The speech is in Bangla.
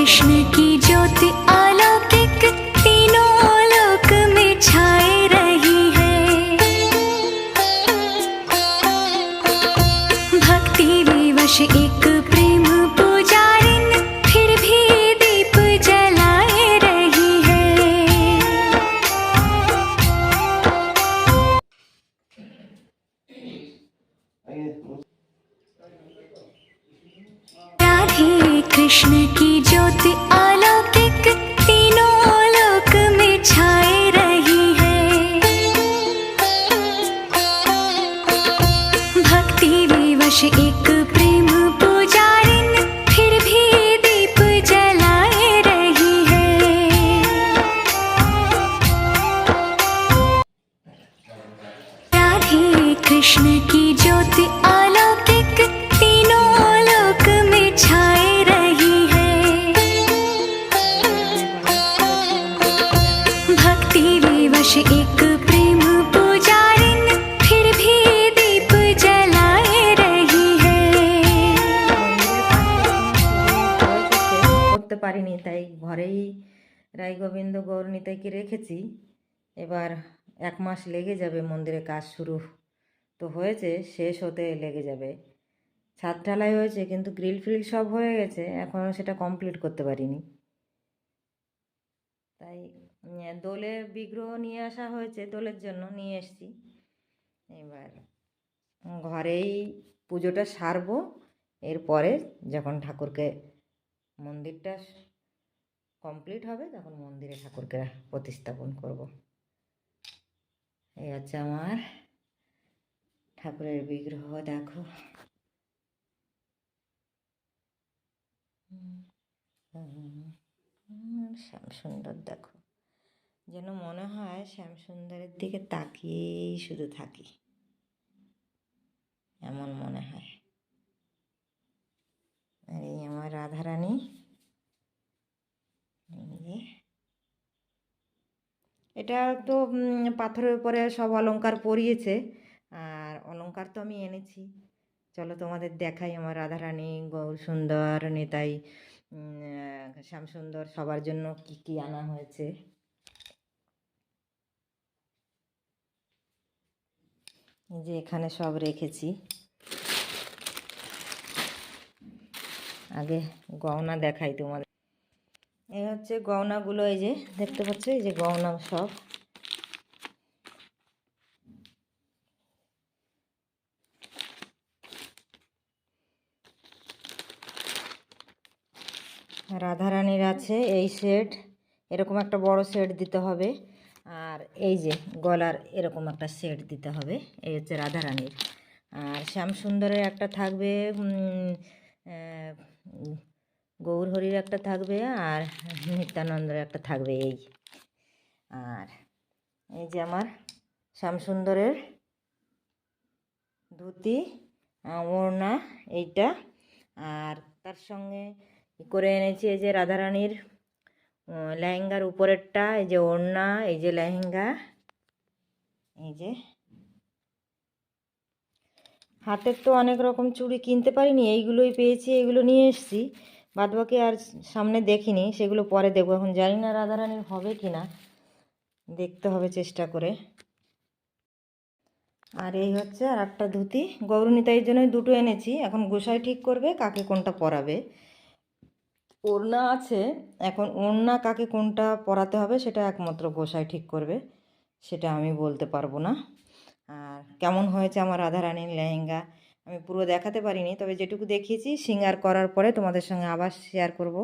कृष्ण की ज्योति अलौकिक तीनों लोक में छाए रही है। भक्ति विवश एक प्रेम पुजारिन फिर भी दीप जलाए रही है। राधे कृष्ण की ज्योति अलौकिक तीनों लोक में छाए रही है। भक्ति विवश एक प्रेम पुजारिन फिर भी दीप जलाए रही है। राधे कृष्ण की ज्योति अलौकिक तीनों लोक में छाए रही है। भक्ति विवश एक प्रेम पुजारिन फिर भी दीप जलाए रही है। করতে পারিনি, তাই ঘরেই রাই গোবিন্দ গৌর নিতাইকে রেখেছি। এবার 1 মাস লেগে যাবে, মন্দিরে কাজ শুরু তো হয়েছে, শেষ হতে লেগে যাবে। ছাদ ঢালাই হয়েছে কিন্তু গ্রিল ফ্রিল সব হয়ে গেছে, এখনও সেটা কমপ্লিট করতে পারিনি। তাই দোলে বিগ্রহ নিয়ে আসা হয়েছে, দোলের জন্য নিয়ে এসেছি। এবার ঘরেই পুজোটা সারবো, এরপরে যখন ঠাকুরকে মন্দিরটা কমপ্লিট হবে তখন মন্দিরে ঠাকুরকে প্রতিস্থাপন করব। এই হচ্ছে আমার ঠাকুরের বিগ্রহ, দেখো। শ্যামসুন্দর দেখো, যেন মনে হয় শ্যামসুন্দরের দিকে তাকিয়েই শুধু থাকি, এমন মনে হয়। আর এই আমার রাধারানী, এটা তো পাথরের উপরে সব অলংকার পরিয়েছে, আর অলংকার তো আমি এনেছি। চলো তোমাদের দেখাই আমার রাধারানী, গৌর সুন্দর, নিতাই, শ্যামসুন্দর সবার জন্য কি কি আনা হয়েছে। এই যে এখানে সব রেখেছি। আগে গহনা দেখাই তোমাদের। এই হচ্ছে গহনাগুলো, এই যে দেখতে পাচ্ছ, এই যে গহনা সব। রাধারানীর আছে এই সেট, এরকম একটা বড় সেট দিতে হবে। আর এই যে গলার এরকম একটা সেট দিতে হবে, এই হচ্ছে রাধারানীর। আর শ্যামসুন্দরের একটা থাকবে, গৌরহরির একটা থাকবে, আর নিত্যানন্দের একটা থাকবে এই। আর এই যে আমার শ্যামসুন্দরের ধুতি, ওড়না এইটা। আর তার সঙ্গে করে এনেছি এই যে রাধারানীর লেহেঙ্গার উপরেরটা, এই যে ওড়না, এই যে লেহেঙ্গা, এই যে হাতের তো অনেক রকম চুড়ি কিনতে পারিনি, এইগুলোই পেয়েছি, এইগুলো নিয়ে এসেছি। বাদবাকি আর সামনে দেখিনি, সেগুলো পরে দেখবো। এখন জানি না রাধারানীর হবে কি না, দেখতে হবে চেষ্টা করে। আর এই হচ্ছে আর একটা ধুতি, গৌরনিতাইয়ের জন্য দুটো এনেছি। এখন গোসাই ঠিক করবে কাকে কোনটা পরাবে। ওড়না আছে, এখন ওড়না কাকে কোনটা পরাতে হবে সেটা একমাত্র গোসাই ঠিক করবে, সেটা আমি বলতে পারবো না। আর কেমন হয়েছে আমার রাধারানীর লেহেঙ্গা আমি পুরো দেখাতে পারিনি, তবে যেটুকু দেখিয়েছি সিঙ্গার করার পরে তোমাদের সঙ্গে আবার শেয়ার করব।